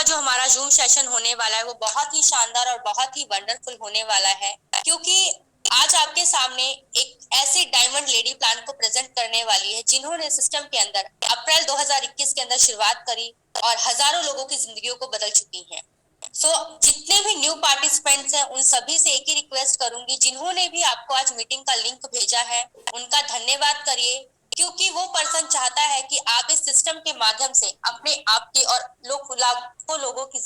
का जो हमारा जूम सेशन होने वाला है वो बहुत ही शानदार और बहुत ही वंडरफुल होने वाला है, क्योंकि आज आपके सामने एक ऐसी डायमंड लेडी प्लान को प्रेजेंट करने वाली है जिन्होंने सिस्टम के अंदर अप्रैल 2021 के अंदर शुरुआत करी और हजारों लोगों की जिंदगियों को बदल चुकी हैं। जितने भी न्यू पार्टिसिपेंट्स हैं उन सभी से एक ही रिक्वेस्ट करूंगी, जिन्होंने भी आपको आज मीटिंग का लिंक भेजा है उनका धन्यवाद करिए, क्योंकि वो पर्सन चाहता है कि आप इस सिस्टम के माध्यम से अपने आप की और लाखों लोगों की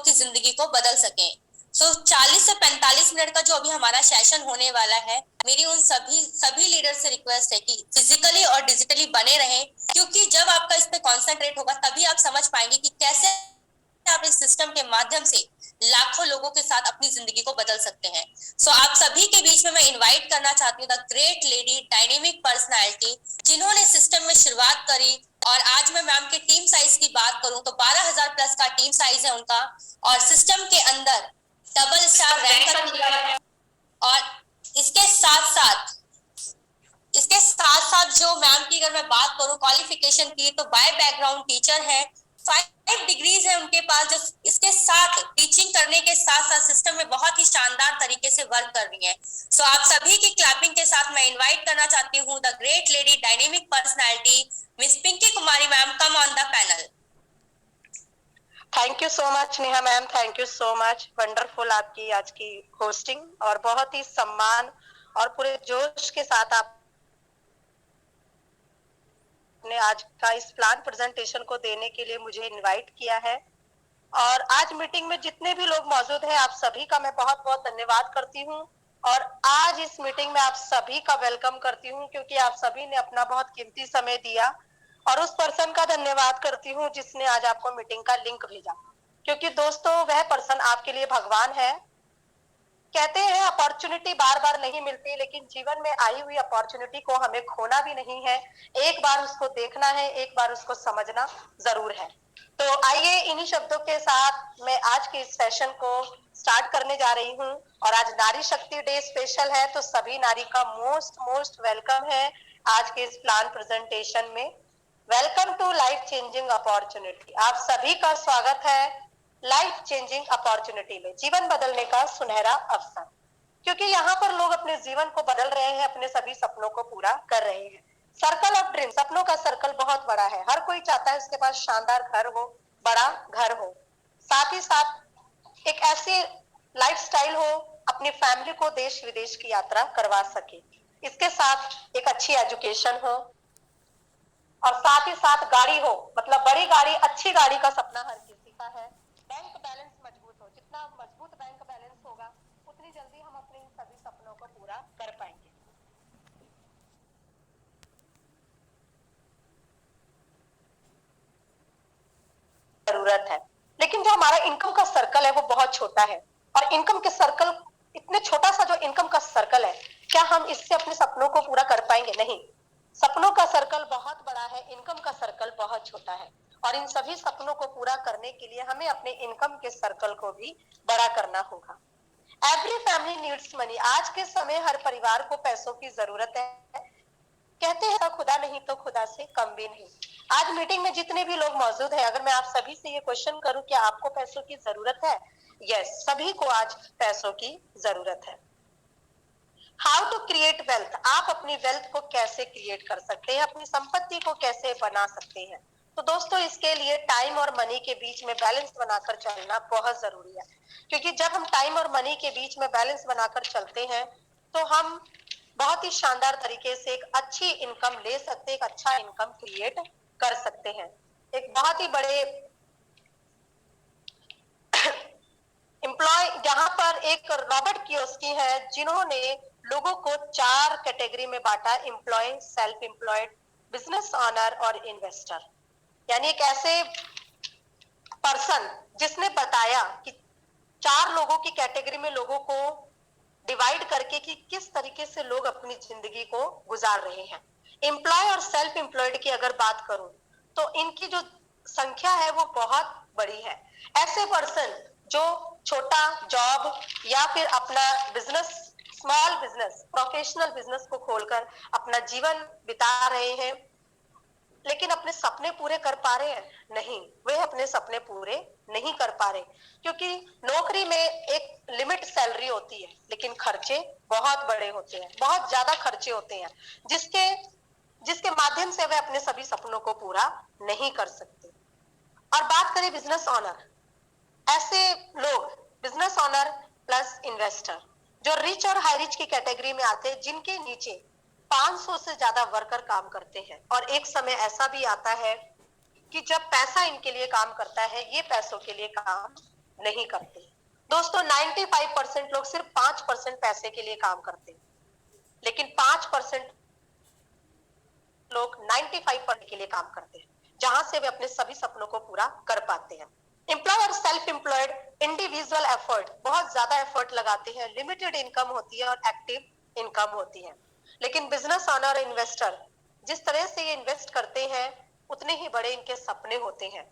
जिंदगी को बदल सकें। 40 से 45 मिनट का जो अभी हमारा सेशन होने वाला है, मेरी उन सभी लीडर से रिक्वेस्ट है कि फिजिकली और डिजिटली बने रहें, क्योंकि जब आपका इस पे कॉन्सेंट्रेट होगा तभी आप समझ पाएंगे कि कैसे आप इस सिस्टम के माध्यम से लाखों लोगों के साथ अपनी जिंदगी को बदल सकते हैं। आप सभी के बीच में मैं इनवाइट करना चाहती हूँ the great lady dynamic personality, जिन्होंने सिस्टम में शुरुआत करी। और आज मैं मैम के टीम साइज की बात करूं तो 12,000 प्लस का टीम साइज है उनका, और सिस्टम के अंदर डबल स्टार रैंक, और इसके साथ साथ जो मैम की अगर मैं बात करूं क्वालिफिकेशन की, तो बाय बैकग्राउंड टीचर है, 5 डिग्रीज है उनके पास, जो इसके साथ टीचिंग करने के साथ साथ सिस्टम में बहुत ही शानदार तरीके से वर्क कर रही है। आप सभी की क्लैपिंग के साथ मैं इनवाइट करना चाहती हूँ the great lady dynamic personality miss Pinky Kumari ma'am, come on the panel. Thank you so much Neha ma'am, thank you so much. Wonderful आपकी आज की होस्टिंग, और बहुत ही सम्मान और पूरे जोश के साथ आपने आज का इस प्लान प्रेजेंटेशन को देने के लिए मुझे इनवाइट किया है। और आज मीटिंग में जितने भी लोग मौजूद हैं, आप सभी का मैं बहुत बहुत धन्यवाद करती हूँ, और आज इस मीटिंग में आप सभी का वेलकम करती हूँ, क्योंकि आप सभी ने अपना बहुत कीमती समय दिया। और उस पर्सन का धन्यवाद करती हूँ जिसने आज आपको मीटिंग का लिंक भेजा, क्योंकि दोस्तों वह पर्सन आपके लिए भगवान है। कहते हैं अपॉर्चुनिटी बार बार नहीं मिलती, लेकिन जीवन में आई हुई अपॉर्चुनिटी को हमें खोना भी नहीं है, एक बार उसको देखना है, एक बार उसको समझना जरूर है। तो आइए इन्हीं शब्दों के साथ मैं आज के इस सेशन को स्टार्ट करने जा रही हूँ। और आज नारी शक्ति डे स्पेशल है, तो सभी नारी का मोस्ट वेलकम है आज के इस प्लान प्रेजेंटेशन में। Welcome to life changing opportunity. आप सभी का स्वागत है लाइफ चेंजिंग अपॉर्चुनिटी में, जीवन बदलने का सुनहरा अवसर। क्योंकि यहाँ पर लोग अपने जीवन को बदल रहे हैं, अपने सभी सपनों को पूरा कर रहे हैं। सर्कल ऑफ ड्रीम, सपनों का सर्कल बहुत बड़ा है। हर कोई चाहता है उसके पास शानदार घर हो, बड़ा घर हो, साथ ही साथ एक ऐसी लाइफस्टाइल हो, अपनी फैमिली को देश विदेश की यात्रा करवा सके, इसके साथ एक अच्छी एजुकेशन हो, और साथ ही साथ गाड़ी हो, मतलब बड़ी गाड़ी, अच्छी गाड़ी का सपना हर किसी का है। बैंक बैलेंस मजबूत हो, जितना मजबूत बैंक बैलेंस होगा उतनी जल्दी हम अपने इन सभी सपनों को पूरा कर पाएंगे। जरूरत है, लेकिन जो हमारा इनकम का सर्कल है वो बहुत छोटा है। और इनकम के सर्कल, इतने छोटा सा जो इनकम का सर्कल है, क्या हम इससे अपने सपनों को पूरा कर पाएंगे? नहीं, सपनों का सर्कल बहुत बड़ा है, इनकम का सर्कल बहुत छोटा है। और इन सभी सपनों को पूरा करने के लिए हमें अपने इनकम के सर्कल को भी बड़ा करना होगा। Every family needs money. आज के समय हर परिवार को पैसों की जरूरत है। कहते हैं खुदा नहीं तो खुदा से कम भी नहीं। आज मीटिंग में जितने भी लोग मौजूद हैं, अगर मैं आप सभी से ये क्वेश्चन करूं कि आपको पैसों की जरूरत है? यस, सभी को आज पैसों की जरूरत है। How to create wealth. आप अपनी वेल्थ को कैसे क्रिएट कर सकते हैं, अपनी संपत्ति को कैसे बना सकते हैं? तो दोस्तों, इसके लिए टाइम और मनी के बीच में बैलेंस बनाकर चलना बहुत जरूरी है। क्योंकि जब हम टाइम और मनी के बीच में बैलेंस बनाकर चलते हैं तो हम बहुत ही शानदार तरीके से एक अच्छी इनकम ले सकते हैं, एक अच्छा इनकम क्रिएट कर सकते हैं। एक बहुत ही बड़े एम्प्लॉय, यहाँ पर एक रॉबर्ट कियोस्की है जिन्होंने लोगों को 4 कैटेगरी में बांटा: employ, self employed, business owner और इन्वेस्टर। यानी एक ऐसे पर्सन जिसने बताया कि 4 लोगों की कैटेगरी में लोगों को डिवाइड करके कि किस तरीके से लोग अपनी जिंदगी को गुजार रहे हैं। एम्प्लॉय और सेल्फ एम्प्लॉयड की अगर बात करूं तो इनकी जो संख्या है वो बहुत बड़ी है। ऐसे पर्सन जो छोटा जॉब या फिर अपना business, small business, professional business को खोलकर अपना जीवन बिता रहे हैं, लेकिन अपने सपने पूरे कर पा रहे हैं? नहीं, वे अपने सपने पूरे नहीं कर पा रहे, क्योंकि नौकरी में एक लिमिट सैलरी होती है, लेकिन खर्चे बहुत बड़े होते हैं, बहुत ज्यादा खर्चे होते हैं, जिसके जिसके माध्यम से वे अपने सभी सपनों को पूरा नहीं कर सकते। और बात करें बिजनेस ऑनर, ऐसे लोग बिजनेस ऑनर प्लस इन्वेस्टर जो रिच और हाई रिच की कैटेगरी में आते हैं, जिनके नीचे 500 से ज्यादा वर्कर काम करते हैं, और एक समय ऐसा भी आता है कि जब पैसा इनके लिए काम करता है, ये पैसों के लिए काम नहीं करते। दोस्तों, 95% लोग सिर्फ 5% पैसे के लिए काम करते हैं, लेकिन 5% लोग 95% के लिए काम करते हैं, जहां से वे अपने सभी सपनों को पूरा कर पाते हैं। एम्प्लॉय और सेल्फ एम्प्लॉयड इंडिविजुअल एफर्ट, बहुत ज्यादा एफर्ट लगाते हैं, लिमिटेड इनकम होती है और एक्टिव इनकम होती है। लेकिन बिजनेस ऑनर इन्वेस्टर जिस तरह से ये इन्वेस्ट करते हैं, उतने ही बड़े इनके सपने होते हैं।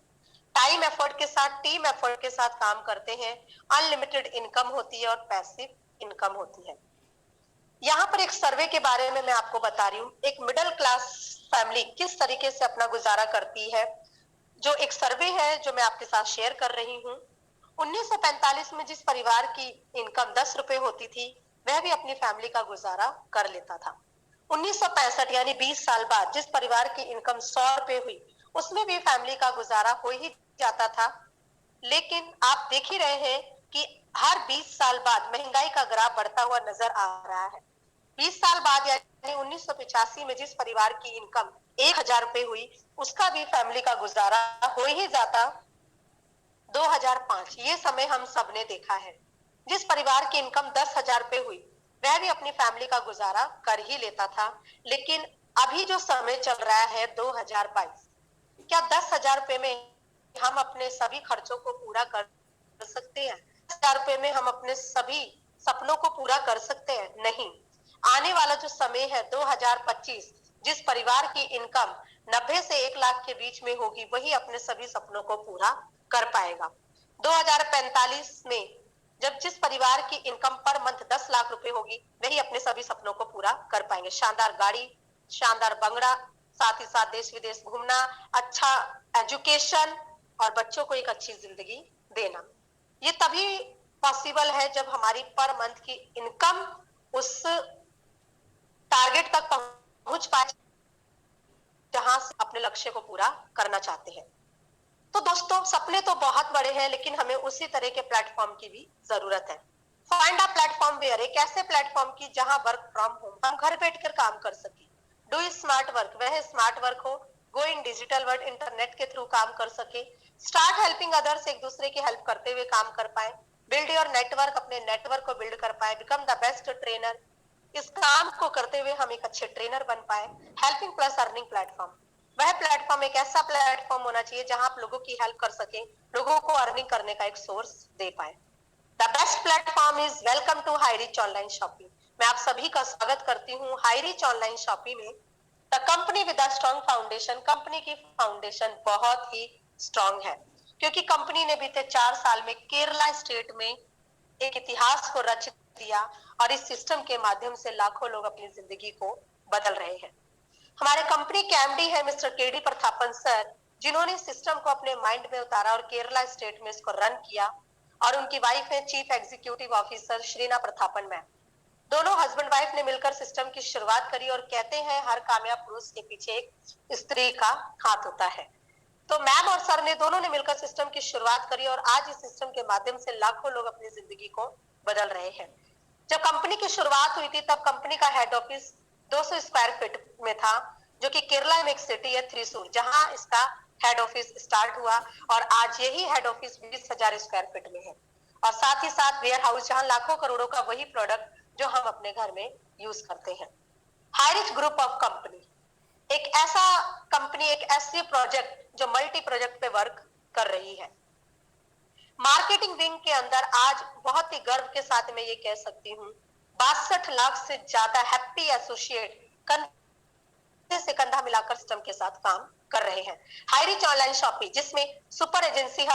टाइम एफर्ट के साथ, टीम एफर्ट के साथ काम करते हैं, अनलिमिटेड इनकम होती है और पैसिव इनकम होती है। यहाँ पर एक सर्वे के बारे में मैं आपको बता रही हूँ, एक मिडिल क्लास फैमिली किस तरीके से अपना गुजारा करती है। जो एक सर्वे है जो मैं आपके साथ शेयर कर रही हूँ। 1945 में जिस परिवार की इनकम 10 रुपए होती थी, वह भी अपनी फैमिली का गुजारा कर लेता था। 1965 यानी 20 साल बाद जिस परिवार की इनकम 100 रुपए हुई, उसमें भी फैमिली का गुजारा हो ही जाता था। लेकिन आप देख ही रहे हैं कि हर 20 साल बाद महंगाई का ग्राफ बढ़ता हुआ नजर आ रहा है। 20 साल बाद यानी 1985 में जिस परिवार की इनकम 1000 रुपए हुई, उसका भी फैमिली का गुजारा हो ही जाता 2005। ये समय हम सबने देखा है। जिस परिवार की इनकम 10,000 रुपए हुई, वह भी अपनी फैमिली का गुजारा कर ही लेता था। लेकिन अभी जो समय चल रहा है 2022, क्या 10,000 रुपए में हम अपने सभी खर्चों को पूरा कर सकते हैं? 10,000 रुपए में हम अपने सभी सपनों को पूरा कर सकते हैं? नहीं। आने वाला जो समय है 2025, जिस परिवार की इनकम 90 से 1 लाख के बीच में होगी, वही अपने सभी सपनों को पूरा कर पाएगा। 2045 में जब जिस परिवार की इनकम पर मंथ 10 लाख रुपए होगी, वही अपने सभी सपनों को पूरा कर पाएंगे। शानदार गाड़ी, शानदार बंगला, साथ ही साथ देश विदेश घूमना, अच्छा एजुकेशन और बच्चों को एक अच्छी जिंदगी देना। ये तभी पॉसिबल है जब हमारी पर मंथ की इनकम उस टारगेट तक पहुंच पाए जहां से अपने लक्ष्य को पूरा करना चाहते हैं। तो दोस्तों, सपने तो बहुत बड़े हैं, लेकिन हमें उसी तरह के प्लेटफॉर्म की भी जरूरत है। फाइंड अ प्लेटफॉर्म वेयर, एक ऐसे प्लेटफॉर्म की जहां वर्क फ्रॉम होम हम घर बैठकर काम कर सके। डू स्मार्ट वर्क, वह स्मार्ट वर्क हो। गो इन डिजिटल वर्ल्ड, इंटरनेट के थ्रू काम कर सके। स्टार्ट हेल्पिंग अदर्स, एक दूसरे की हेल्प करते हुए काम कर पाए। बिल्ड योर नेटवर्क, अपने नेटवर्क को बिल्ड कर पाए। बिकम द बेस्ट ट्रेनर, इस काम को करते हुए हम एक अच्छे ट्रेनर बन पाए। हेल्पिंग प्लस अर्निंग प्लेटफॉर्म, वह प्लेटफॉर्म एक ऐसा प्लेटफॉर्म होना चाहिए जहां आप लोगों की हेल्प कर सके, लोगों को अर्निंग करने का एक सोर्स दे पाए। The best platform is welcome to Hi Rich online shopping. मैं आप सभी का स्वागत करती हूँ हाई रिच ऑनलाइन शॉपिंग में। The company with a strong foundation, company की फाउंडेशन बहुत ही स्ट्रॉन्ग है, क्योंकि कंपनी ने बीते 4 साल में केरला स्टेट में एक इतिहास को रच दिया, और इस सिस्टम के माध्यम से लाखों लोग अपनी जिंदगी को बदल रहे हैं। हमारे कंपनी के एमडी है मिस्टर केडी प्रतापन सर, जिन्होंने सिस्टम को अपने माइंड में उतारा और केरला स्टेट में इसको रन किया। और उनकी वाइफ है chief executive officer Shreena Prathapan ma'am. दोनों हस्बैंड वाइफ ने मिलकर सिस्टम की शुरुआत करी, और कहते हैं हर कामयाब पुरुष के पीछे एक स्त्री का हाथ होता है। तो मैम और सर ने दोनों ने मिलकर सिस्टम की शुरुआत करी, और आज इस सिस्टम के माध्यम से लाखों लोग अपनी जिंदगी को बदल रहे हैं। जब कंपनी की शुरुआत हुई थी, तब कंपनी का हेड ऑफिस 200 स्क्वायर फीट में था, जो कि केरला में एक सिटी है थ्रिसूर, जहां इसका हेड ऑफिस स्टार्ट हुआ। और आज यही हेड ऑफिस 20,000 स्क्वायर फीट में है, और साथ ही साथ वेयर हाउस, जहां लाखों करोड़ों का वही प्रोडक्ट जो हम अपने घर में यूज करते हैं। हाईरिच ग्रुप ऑफ कंपनी एक ऐसा कंपनी, एक ऐसी प्रोजेक्ट जो मल्टी प्रोजेक्ट पे वर्क कर रही है। मार्केटिंग विंग के अंदर आज बहुत ही गर्व के साथ मैं ये कह सकती हूँ 62 लाख से ज्यादा हैप्पी एसोसिएट कंधे से कंधा मिलाकर सिस्टम के साथ काम कर रहे हैं। हाईरिच ऑनलाइन शॉपिंग, जिसमें super agency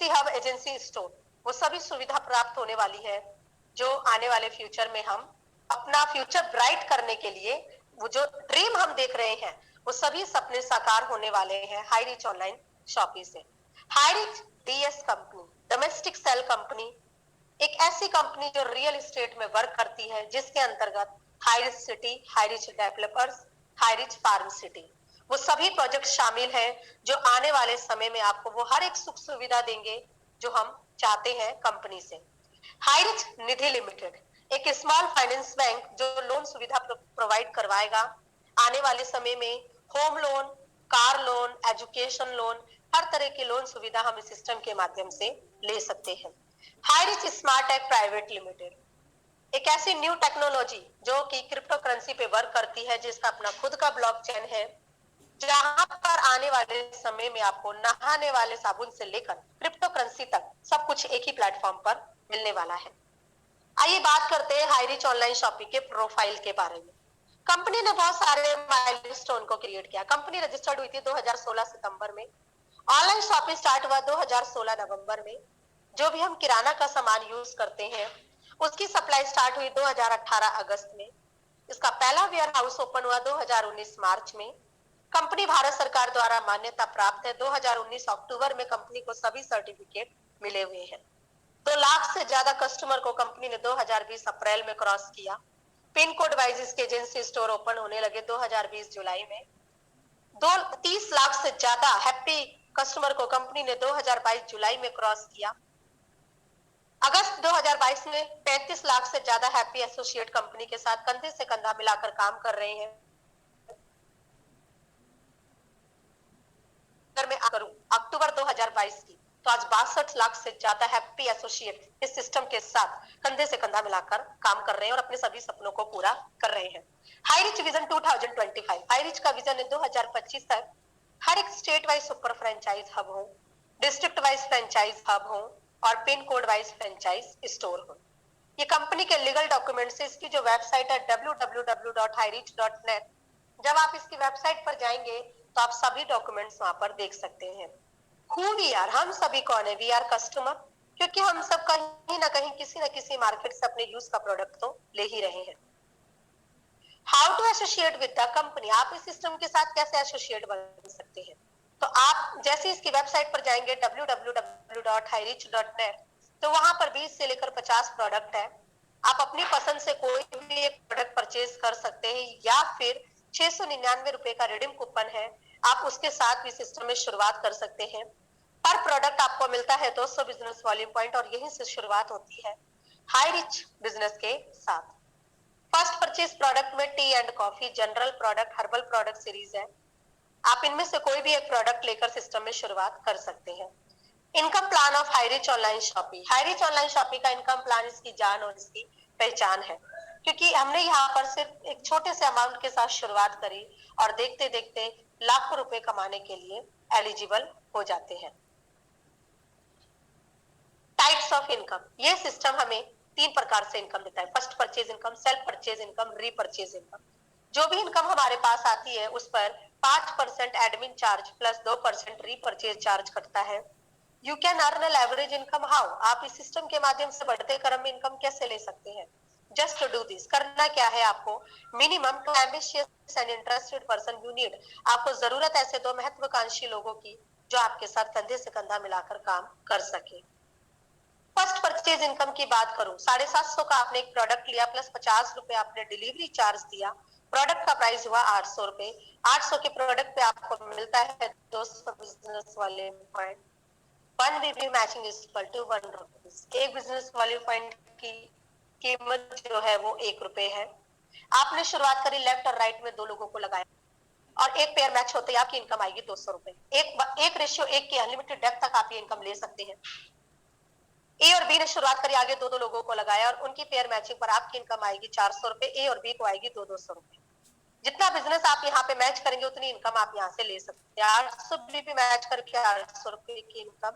hub, agency store, वो सभी सुविधा प्राप्त होने वाली है, जो आने वाले फ्यूचर में हम अपना फ्यूचर ब्राइट करने के लिए वो जो ड्रीम हम देख रहे हैं, वो सभी सपने साकार होने वाले हैं हाई रिच ऑनलाइन शॉपिंग से। High Rich DS company, domestic sale company, एक ऐसी कंपनी जो रियल एस्टेट में वर्क करती है, जिसके अंतर्गत Hi Rich city, Hi Rich developers, Hi Rich farm city, वो सभी प्रोजेक्ट शामिल हैं जो आने वाले समय में आपको वो हर एक सुख सुविधा देंगे जो हम चाहते हैं कंपनी से। हाई रिच निधि लिमिटेड एक स्मॉल फाइनेंस बैंक जो लोन सुविधा प्रोवाइड करवाएगा। आने वाले समय में home loan, car loan, education loan, हर तरह की लोन सुविधा हम इस सिस्टम के माध्यम से ले सकते हैं। Hi Rich smart tech private limited एक ऐसी न्यू टेक्नोलॉजी जो कि क्रिप्टो करेंसी पे वर्क करती है, जिसका अपना खुद का ब्लॉकचेन है, जहां पर आने वाले समय में आपको नहाने वाले साबुन से लेकर क्रिप्टो करेंसी तक सब कुछ एक ही प्लेटफॉर्म पर मिलने वाला है। आइए बात करते हैं हाई रिच ऑनलाइन शॉपिंग के प्रोफाइल के बारे में। कंपनी ने बहुत सारे माइलस्टोन को क्रिएट किया। कंपनी रजिस्टर्ड हुई थी 2016 सितंबर में, ऑनलाइन शॉपिंग स्टार्ट हुआ 2016 नवंबर में। जो भी हम किराना का सामान यूज करते हैं उसकी सप्लाई स्टार्ट हुई 2018 अगस्त में। इसका पहला वेयर हाउस ओपन हुआ 2019 मार्च में। कंपनी भारत सरकार द्वारा मान्यता प्राप्त है। 2019 अक्टूबर में कंपनी को सभी सर्टिफिकेट मिले हुए हैं। 2 लाख से ज्यादा कस्टमर को कंपनी ने 2020 अप्रैल में क्रॉस किया। पिन कोड वाइज इसके एजेंसी स्टोर ओपन होने लगे 2020 जुलाई में। 30 लाख से ज्यादा हैप्पी कस्टमर को कंपनी ने 2022 जुलाई में क्रॉस किया। अगस्त 2022 में 35 लाख से ज्यादा हैप्पी एसोसिएट कंपनी के साथ कंधे से कंधा मिलाकर काम कर रहे हैं। अगर मैं करूं अक्टूबर 2022 की, तो आज 62 लाख से ज्यादा हैप्पी एसोसिएट इस सिस्टम के साथ कंधे से कंधा मिलाकर काम कर रहे हैं और अपने सभी सपनों को पूरा कर रहे हैं। Hi rich vision 2025, high rich का विजन है 2025 तक हर एक state wise super franchise hub हो, डिस्ट्रिक्ट वाइज फ्रेंचाइज हब हो और pin code wise franchise store हो। ये कंपनी के लीगल डॉक्यूमेंट से इसकी जो वेबसाइट है www.hirich.net, जब आप इसकी वेबसाइट पर जाएंगे तो आप सभी डॉक्यूमेंट्स वहां पर देख सकते हैं। हु वी आर, हम सभी कौन है? वी आर कस्टमर, क्योंकि हम सब कहीं ना कहीं किसी न किसी मार्केट से अपने यूज का प्रोडक्ट तो ले ही रहे हैं। How to associate with the company, आप इस सिस्टम के साथ कैसे एसोसिएट बन सकते हैं? तो आप जैसे इसकी वेबसाइट पर जाएंगे www.hirich.net, तो वहां पर 20 से लेकर 50 प्रोडक्ट है। आप अपनी पसंद से कोई भी एक प्रोडक्ट परचेज कर सकते हैं या फिर 699 रुपए का रिडीम कूपन है, आप उसके साथ भी सिस्टम में शुरुआत कर सकते हैं। पर प्रोडक्ट आपको मिलता है 200 बिजनेस वॉल्यूम पॉइंट और यहीं से शुरुआत होती है हाई रिच बिजनेस के साथ। फर्स्ट परचेज प्रोडक्ट में T and coffee, general product, herbal product series है। आप इनमें से कोई भी एक प्रोडक्ट लेकर सिस्टम में शुरुआत कर सकते हैं। Income plan of high Rich online shopping, high Rich online shopping का इनकम प्लान इसकी जान और इसकी पहचान है, क्योंकि हमने यहाँ पर सिर्फ एक छोटे से अमाउंट के साथ शुरुआत करी और देखते देखते लाखों रुपए कमाने के लिए एलिजिबल हो जाते हैं। टाइप्स ऑफ इनकम, ये सिस्टम हमें 3 प्रकार से इनकम देता है। First purchase income, self purchase income, repurchase income. जो भी इनकम हमारे पास आती है उस पर 5% admin charge plus 2% repurchase charge कटता है। You can earn an average income how, आप इस सिस्टम के माध्यम से बढ़ते क्रम में इनकम कैसे ले सकते हैं? जस्ट टू डू दिस, करना क्या है आपको? Minimum two ambitious and interested person you need, आपको जरूरत ऐसे 2 महत्वाकांक्षी लोगों की जो आपके साथ कंधे से कंधा मिलाकर काम कर सके। फर्स्ट परचेज इनकम की बात करूं, 750 का आपने एक प्रोडक्ट लिया प्लस 50 रुपए आपने डिलीवरी चार्ज दिया, प्रोडक्ट का प्राइस हुआ 800 रुपए। 800 के प्रोडक्ट पे आपको मिलता है 200 बिजनेस वाले point. 1 VV matching is equal to 1 rupees. एक बिजनेस वाले पॉइंट की कीमत जो है वो 1 रुपए है। आपने शुरुआत करी, लेफ्ट और राइट में 2 लोगों को लगाया और एक पेयर मैच होते ही आपकी इनकम आएगी 200 रुपए। एक रेशियो 1 की अनलिमिटेड डेप्थ तक आप ये इनकम ले सकते हैं। ए और बी ने शुरुआत करी, आगे 2-2 लोगों को लगाया और उनकी पेयर मैचिंग पर आपकी इनकम आएगी 400 रुपए, ए और बी को आएगी 200 रुपए। जितना बिजनेस आप यहाँ पे मैच करेंगे उतनी इनकम आप यहाँ से ले सकते हैं। 800 बीबी मैच करके 800 रुपए की इनकम,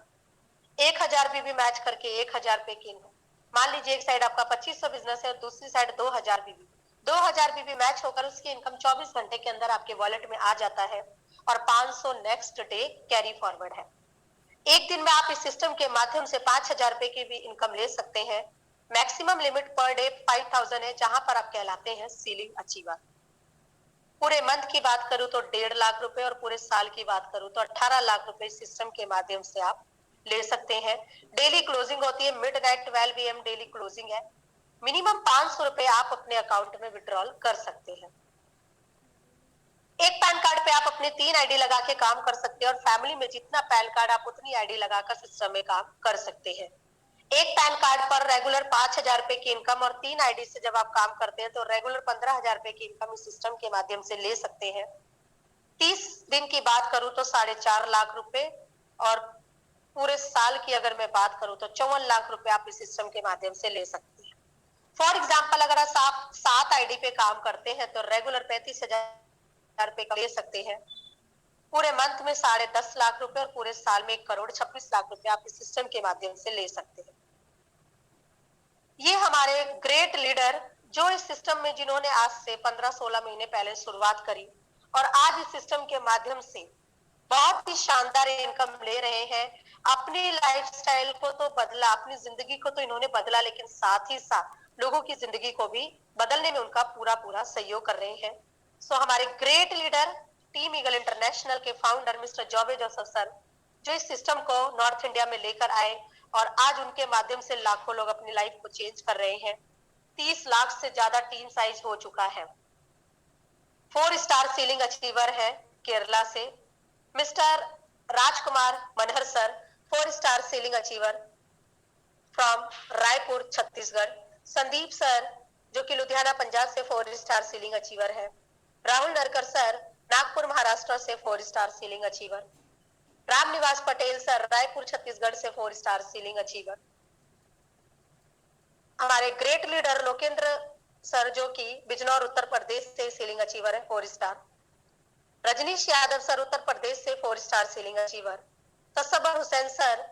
1000 बीबी मैच करके 1000 रुपए की इनकम। मान लीजिए एक साइड आपका 2500 बिजनेस है और दूसरी साइड 2000 बीबी। 2000 बीबी मैच होकर उसकी इनकम 24 घंटे के अंदर आपके वॉलेट में आ जाता है और 500 नेक्स्ट डे कैरी फॉरवर्ड है। एक दिन में आप इस सिस्टम के माध्यम से 5000 रुपए की भी इनकम ले सकते हैं। मैक्सिमम लिमिट पर डे 5000 है, जहां पर आप कहलाते हैं सीलिंग अचीवर। पूरे मंथ की बात करूं तो 1.5 लाख रुपए और पूरे साल की बात करूं तो 18 लाख रुपए इस सिस्टम के माध्यम से आप ले सकते हैं। डेली क्लोजिंग होती है, मिडनाइट 12 AM डेली क्लोजिंग है। मिनिमम 500 रुपए आप अपने अकाउंट में विड्रॉल कर सकते हैं। एक पैन कार्ड पे आप अपने 3 आईडी लगा के काम कर सकते हैं और फैमिली में जितना पैन कार्ड आप उतनी आईडी लगाकर सिस्टम में काम कर सकते हैं। एक पैन कार्ड पर रेगुलर 5,000 रुपए की इनकम और 3 आईडी से जब आप काम करते हैं तो रेगुलर 15,000 रुपए की इनकम इस सिस्टम के माध्यम से ले सकते हैं। 30 दिन की बात करूं तो 4.5 लाख रुपए और पूरे साल की अगर मैं बात करूं तो 54 लाख रुपए आप इस सिस्टम के माध्यम से ले सकते हैं। फॉर एग्जाम्पल अगर आप 7 आईडी पे काम करते हैं तो रेगुलर 35,000 रुपए का ले सकते हैं। पूरे मंथ में 10.5 लाख रुपए और पूरे साल में 1,26,00,000 रुपए आप इस सिस्टम के माध्यम से ले सकते हैं। ये हमारे ग्रेट लीडर जो इस सिस्टम में जिन्होंने आज से 15-16 महीने पहले शुरुआत करी और आज इस सिस्टम के माध्यम से बहुत ही शानदार इनकम ले रहे हैं। अपनी लाइफस्टाइल को तो बदला, अपनी जिंदगी को तो इन्होंने बदला, लेकिन साथ ही साथ लोगों की जिंदगी को भी बदलने में उनका पूरा पूरा सहयोग कर रहे हैं। सो हमारे great leader team eagle international के founder mister Joby Joseph sir जो इस सिस्टम को नॉर्थ इंडिया में लेकर आए और आज उनके माध्यम से लाखों लोग अपनी लाइफ को चेंज कर रहे हैं। 30 लाख से ज्यादा टीम साइज हो चुका है। 4 स्टार सीलिंग अचीवर है केरला से mister Rajkumar Manhar sir, 4 star ceiling achiever from Raipur Chhattisgarh. Sandeep sir जो कि लुधियाना पंजाब से 4 स्टार सीलिंग अचीवर है। राहुल नरकर सर नागपुर महाराष्ट्र से 4 star ceiling achiever. Ram Niwas Patel sir Raipur Chhattisgarh से 4 स्टार सीलिंग अचीवर। हमारे ग्रेट लीडर लोकेंद्र सर जो कि बिजनौर उत्तर प्रदेश से सीलिंग अचीवर है 4 स्टार। रजनीश यादव सर उत्तर प्रदेश से 4 star ceiling achiever. Tasabbar Hussain sir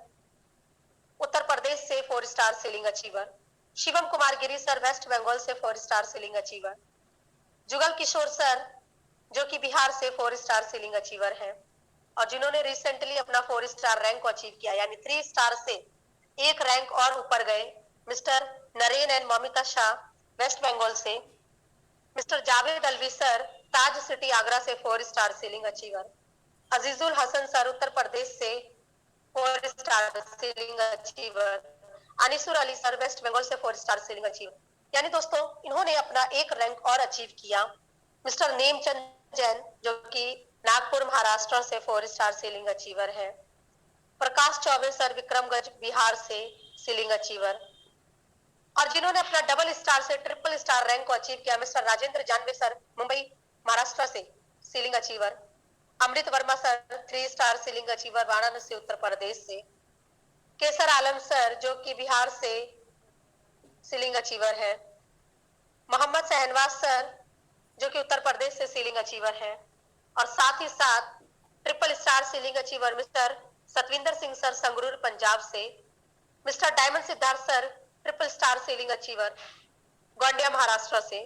Uttar Pradesh से 4 star ceiling achiever. Shivam Kumar Giri sir West Bengal से 4 star ceiling achiever. Jugal Kishore sir जो कि बिहार से 4 स्टार सीलिंग अचीवर है और जिन्होंने रिसेंटली अपना 4 स्टार रैंक को अचीव किया, यानी 3 स्टार से एक रैंक और ऊपर गए, mister Naren and Mamita Shah West Bengal से। Mister Javed Alvi sir Taj city Agra से 4 star ceiling achiever. Azizul Hasan sir Uttar Pradesh से 4 star ceiling achiever. Anisur Ali sir West Bengal से 4 स्टार सीलिंग अचीवर। यानी दोस्तों इन्होंने अपना एक रैंक और अचीव किया। मिस्टर नेमचंद जैन जो कि नागपुर महाराष्ट्र से 4 स्टार सीलिंग अचीवर है। प्रकाश चौबे सर विक्रमगंज बिहार से सीलिंग अचीवर। और जिन्होंने अपना डबल स्टार से ट्रिपल स्टार रैंक को अचीव किया, मिस्टर राजेंद्र जानवे सर मुंबई महाराष्ट्र से ceiling achiever. Amrit Verma sir 3 star ceiling achiever Varanasi Uttar Pradesh से। केसर आलम सर जो कि बिहार से सीलिंग अचीवर है। मोहम्मद सहनवाज सर जो कि उत्तर प्रदेश से सीलिंग अचीवर है। और साथ ही साथ triple star ceiling achiever mister Satwinder Singh sir Sangrur Punjab से। Mister diamond Siddharth sir triple star ceiling achiever Gondia Maharashtra से।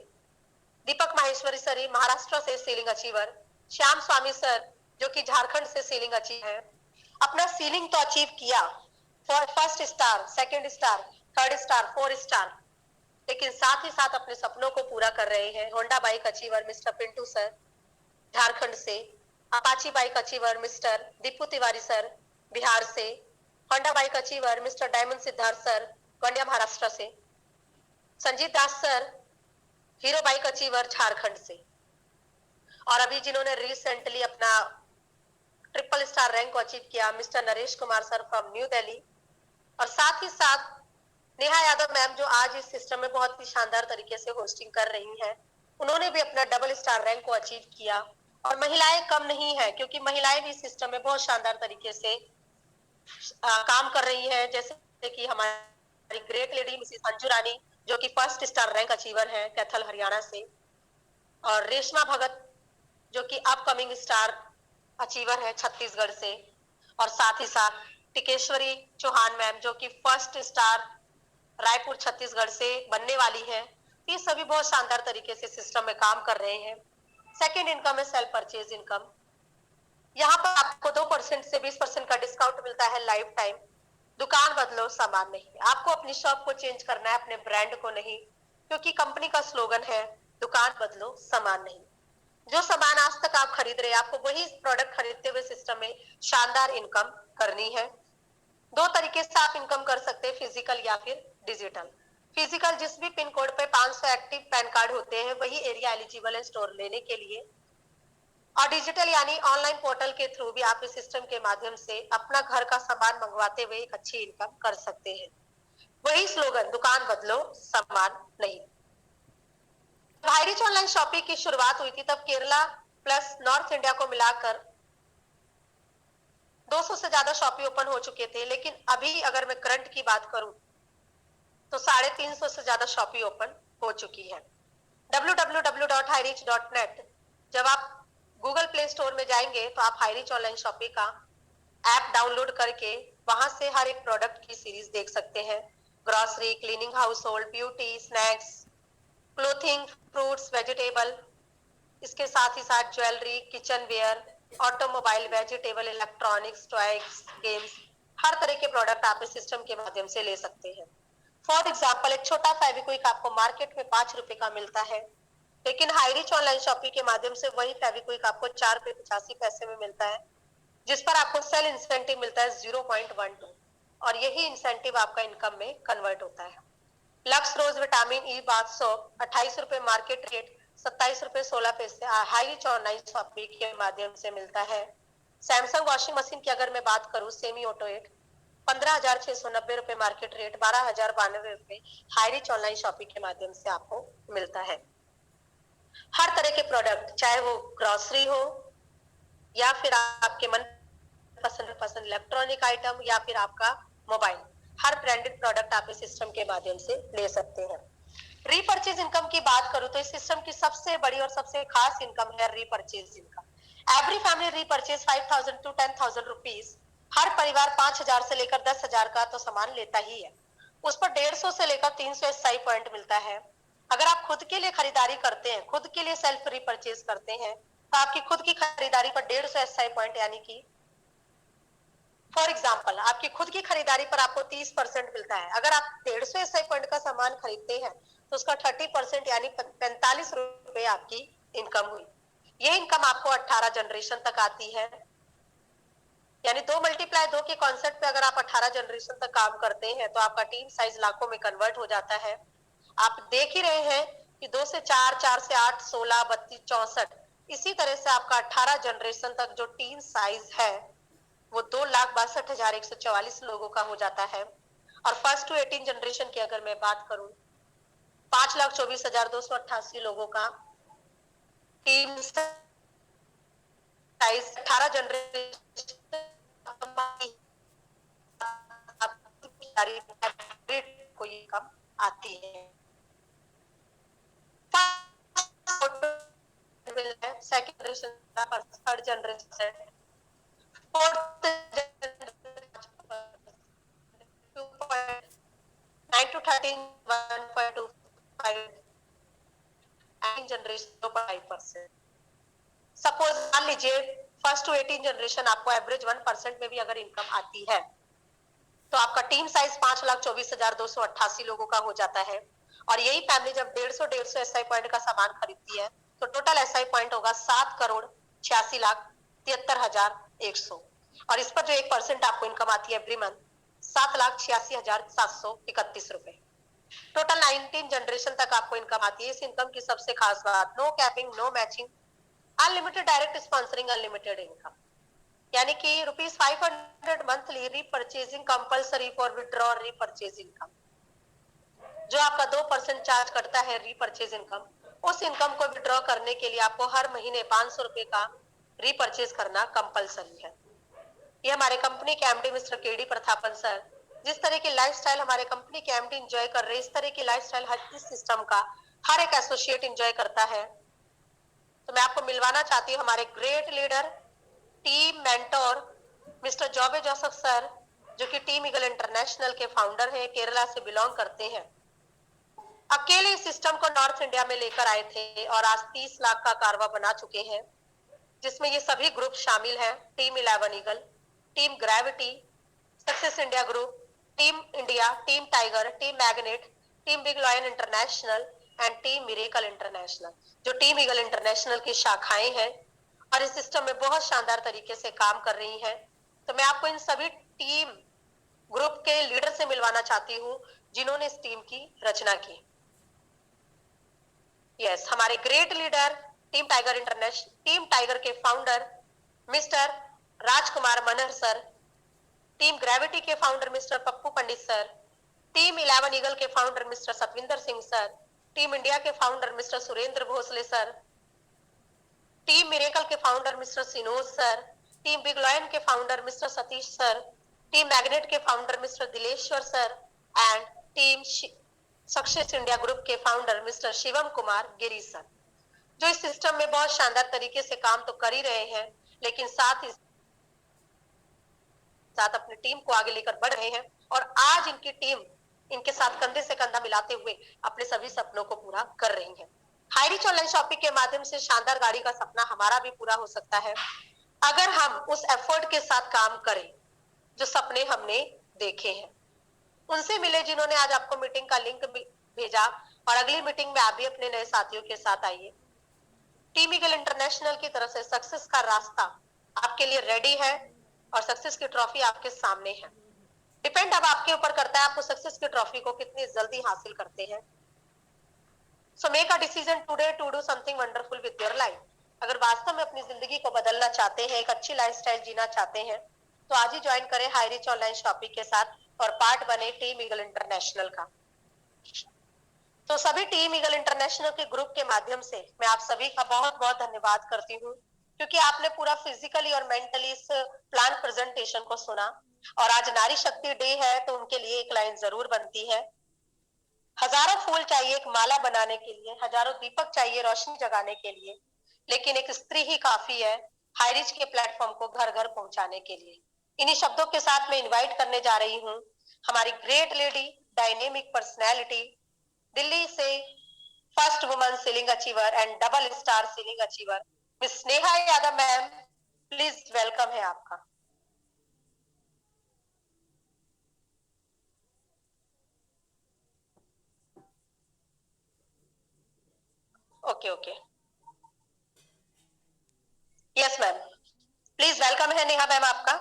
दीपक माहेश्वरी सर महाराष्ट्र से ceiling achiever. Shyam Swami sir जो कि झारखंड से सीलिंग अचीव है। अपना सीलिंग तो अचीव किया, first star, second star, third star, 4 star, लेकिन साथ ही साथ अपने सपनों को पूरा कर रहे हैं। Honda bike achiever mister Pintu sir Jharkhand से। Apache bike achiever mister Deepu Tiwari sir Bihar से। Honda bike achiever mister diamond Siddharth sir Gondia Maharashtra से। Sanjeet Das sir Hero bike achiever Jharkhand से। और अभी जिन्होंने रिसेंटली अपना ट्रिपल स्टार रैंक को अचीव किया, mister Naresh Kumar sir from new Delhi. और साथ ही साथ नेहा यादव मैम जो आज इस सिस्टम में बहुत ही शानदार तरीके से होस्टिंग कर रही हैं, उन्होंने भी अपना डबल स्टार रैंक को अचीव किया। और महिलाएं कम नहीं है क्योंकि महिलाएं भी इस सिस्टम में बहुत शानदार तरीके से काम कर रही हैं। जैसे कि हमारी ग्रेट लेडी मिसेस अंजू रानी जो कि फर्स्ट स्टार रैंक अचीवर है कैथल हरियाणा से। और रेशमा भगत जो कि अपकमिंग स्टार अचीवर है छत्तीसगढ़ से। और साथ ही साथ टिकेश्वरी चौहान मैम जो कि फर्स्ट स्टार रायपुर छत्तीसगढ़ से बनने वाली है। ये सभी बहुत शानदार तरीके से सिस्टम में काम कर रहे हैं। सेकेंड इनकम है सेल्फ परचेज इनकम। यहाँ पर आपको 2% से 20% का डिस्काउंट मिलता है लाइफ टाइम। दुकान बदलो सामान नहीं। आपको अपनी शॉप को चेंज करना है, अपने ब्रांड को नहीं, क्योंकि कंपनी का स्लोगन है दुकान बदलो सामान नहीं। जो सामान आज तक आप खरीद रहे हैं, आपको वही प्रोडक्ट खरीदते हुए सिस्टम में शानदार इनकम करनी है। दो तरीके से आप इनकम कर सकते हैं, फिजिकल या फिर डिजिटल। फिजिकल, जिस भी पिन कोड पे 500 एक्टिव पैन कार्ड होते हैं वही एरिया एलिजिबल है स्टोर लेने के लिए। और डिजिटल यानी ऑनलाइन पोर्टल के थ्रू भी आप इस सिस्टम के माध्यम से अपना घर का सामान मंगवाते हुए एक अच्छी इनकम कर सकते हैं। वही स्लोगन, दुकान बदलो सामान नहीं। हाई रिच ऑनलाइन शॉपिंग की शुरुआत हुई थी तब केरला प्लस नॉर्थ इंडिया को मिलाकर 200 से ज्यादा शॉपी ओपन हो चुके थे, लेकिन अभी अगर मैं करंट की बात करूं तो 350 से ज्यादा शॉपी ओपन हो चुकी है। www.highreach.net, जब आप गूगल प्ले स्टोर में जाएंगे तो आप हाई रिच ऑनलाइन शॉपिंग का ऐप डाउनलोड करके वहां से हर एक प्रोडक्ट की सीरीज देख सकते हैं। Grocery, cleaning, household, beauty, snacks, clothing, fruits, vegetable, इसके साथ ही साथ jewellery, kitchenware, automobile, vegetable, electronics, toys, games, हर तरह के प्रोडक्ट आप इस सिस्टम के माध्यम से ले सकते हैं। फॉर एग्जाम्पल, एक छोटा फेविक्विक आपको मार्केट में 5 रुपए का मिलता है, लेकिन हाई रिच ऑनलाइन शॉपिंग के माध्यम से वही फेविक्विक आपको 4 रुपए 85 पैसे में मिलता है, जिस पर आपको सेल इंसेंटिव मिलता है 0.12, और यही इंसेंटिव आपका इनकम में कन्वर्ट होता है। लक्स रोज विटामिन ई बाथ सोप 28 रुपए मार्केट रेट, 27 रुपए 16 पैसे हाई रिच ऑनलाइन शॉपिंग के माध्यम से मिलता है। सैमसंग वॉशिंग मशीन की अगर मैं बात करूं, सेमी ऑटोमेट, 15,690 रुपए मार्केट रेट, 12,092 रुपए हाई रिच ऑनलाइन शॉपिंग के माध्यम से आपको मिलता है। हर तरह के प्रोडक्ट, चाहे वो ग्रोसरी हो या फिर आपके मन पसंद इलेक्ट्रॉनिक आइटम या फिर आपका मोबाइल, हर ब्रांडेड प्रोडक्ट आप इस सिस्टम के माध्यम से ले सकते हैं। रीपर्चेज इनकम की बात करूं तो इस सिस्टम की सबसे बड़ी और सबसे खास इनकम है repurchase income. Every family repurchase 5,000 to 10,000 rupees. हर परिवार 5,000 से लेकर 10,000 का तो सामान लेता ही है, उस पर 150 से लेकर 300 एसआई पॉइंट मिलता है। अगर आप खुद के लिए खरीदारी करते हैं, खुद के लिए सेल्फ रीपर्चेज करते हैं, तो आपकी खुद की खरीदारी पर 150 एसआई पॉइंट यानी कि फॉर एग्जाम्पल आपकी खुद की खरीदारी पर आपको 30% मिलता है। अगर आप 150 एसआई पॉइंट का सामान खरीदते हैं तो उसका 30% यानी 45 रुपए आपकी इनकम हुई। ये इनकम आपको 18 जनरेशन तक आती है, यानी 2 × 2 के कॉन्सेप्ट पे अगर आप 18 जनरेशन तक काम करते हैं तो आपका टीम साइज लाखों में कन्वर्ट हो जाता है। आप देख ही रहे हैं कि 2 से 4, 4 से 8, 16, 32, 64, इसी तरह से आपका 18 जनरेशन तक जो टीम साइज है वो 2,62,144 लोगों का हो जाता है। और फर्स्ट टू 18 जनरेशन की अगर मैं बात करूं, 5,24,288 लोगों का टीम साइज, 18 जनरेशन को ये कम आती है। Second generation, third generation, fourth 9 to 13 1.25, generation 5%। Suppose मान लीजिए फर्स्ट टू 18 जनरेशन आपको एवरेज 1% में भी अगर इनकम आती है तो आपका टीम साइज 5,24,288 लोगों का हो जाता है। और यही फैमिली जब 150 एसआई पॉइंट का सामान खरीदती है तो टोटल एसआई पॉइंट होगा 7,86,73,100, और इस पर जो 1% आपको इनकम आती है एवरी मंथ 7,86,731 रुपए। टोटल 19 जनरेशन तक आपको इनकम आती है। इस इनकम की सबसे खास बात, no capping, no matching, unlimited direct sponsoring, unlimited income, यानी कि ₹500 monthly repurchasing compulsory for withdraw repurchase income. जो आपका 2% चार्ज करता है रीपर्चेज इनकम, उस इनकम को विड्रॉ करने के लिए आपको हर महीने 500 रुपए का रीपर्चेज करना कंपलसरी है। ये हमारे कंपनी के MD mister KD Prathapan sir जिस तरह की लाइफस्टाइल हमारे कंपनी के एमडी एंजॉय कर रहे हैं, इस तरह की लाइफस्टाइल हर इस सिस्टम का हर एक एसोसिएट एंजॉय करता है। तो मैं आपको मिलवाना चाहती हूँ हमारे great leader, team mentor mister Joby Joseph sir, जो कि टीम ईगल इंटरनेशनल के फाउंडर हैं, केरला से बिलोंग करते हैं। अकेले इस सिस्टम को नॉर्थ इंडिया में लेकर आए थे और आज 30 लाख का कारवा बना चुके हैं, जिसमें ये सभी ग्रुप शामिल हैं, team 11 eagle, team gravity, success India group, team India, team tiger, team magnet, team big lion international and team miracle international, जो टीम ईगल इंटरनेशनल की शाखाएं हैं और इस सिस्टम में बहुत शानदार तरीके से काम कर रही हैं। तो मैं आपको इन सभी टीम ग्रुप के लीडर से मिलवाना चाहती हूँ जिन्होंने इस टीम की रचना की। यस, हमारे ग्रेट लीडर टीम टाइगर के founder mister Rajkumar Manhar sir, team gravity के founder mister Pappu Pandit sir, team 11 eagle के founder mister Satwinder Singh sir, team India के founder mister Surendra Bhosale sir, team miracle के founder mister Sinoj sir, team big lion के founder mister Satish sir, team magnet के founder mister Dileshwar sir and team success India group के founder mister Shivam Kumar Giri sir, जो इस system में बहुत शानदार तरीके से काम तो कर ही रहे हैं, लेकिन साथ ही साथ अपनी टीम को आगे लेकर बढ़ रहे हैं और आज इनकी टीम इनके साथ कंधे से कंधा मिलाते हुए अपने सभी सपनों को पूरा कर रही है। हाई रिच ऑनलाइन शॉपिंग के माध्यम से शानदार गाड़ी का सपना हमारा भी पूरा हो सकता है अगर हम उस एफर्ट के साथ काम करें जो सपने हमने देखे हैं। उनसे मिले जिन्होंने आज आपको मीटिंग का लिंक भेजा और अगली मीटिंग में आप भी अपने नए साथियों के साथ आइए। टीम ईगल इंटरनेशनल की तरफ से सक्सेस का रास्ता आपके लिए रेडी है और सक्सेस की ट्रॉफी आपके सामने है। डिपेंड अब आपके ऊपर करता है आप उस सक्सेस की ट्रॉफी को कितनी जल्दी हासिल करते हैं। So make a decision today to do something wonderful with your life. अगर वास्तव में अपनी जिंदगी को बदलना चाहते हैं, एक अच्छी लाइफस्टाइल जीना चाहते हैं, तो आज ही ज्वाइन करें हाई रिच ऑनलाइन शॉपिंग के साथ और पार्ट बने टीम ईगल इंटरनेशनल का। तो सभी टीम ईगल इंटरनेशनल के ग्रुप के माध्यम से मैं आप सभी का बहुत बहुत धन्यवाद करती हूँ, क्योंकि आपने पूरा फिजिकली और मेंटली इस प्लान प्रेजेंटेशन को सुना। और आज नारी शक्ति डे है तो उनके लिए एक लाइन जरूर बनती है, हजारों फूल चाहिए एक माला बनाने के लिए, हजारों दीपक चाहिए रोशनी जगाने के लिए, लेकिन एक स्त्री ही काफी है हाई रिच के प्लेटफॉर्म को घर घर पहुंचाने के लिए। इन्हीं शब्दों के साथ मैं इनवाइट करने जा रही हूँ हमारी great lady, dynamic personality, Delhi से first woman ceiling achiever and double star ceiling achiever miss Sneha Yadav ma'am, please welcome है आपका। Okay okay, yes ma'am, please welcome है नेहा मैम आपका।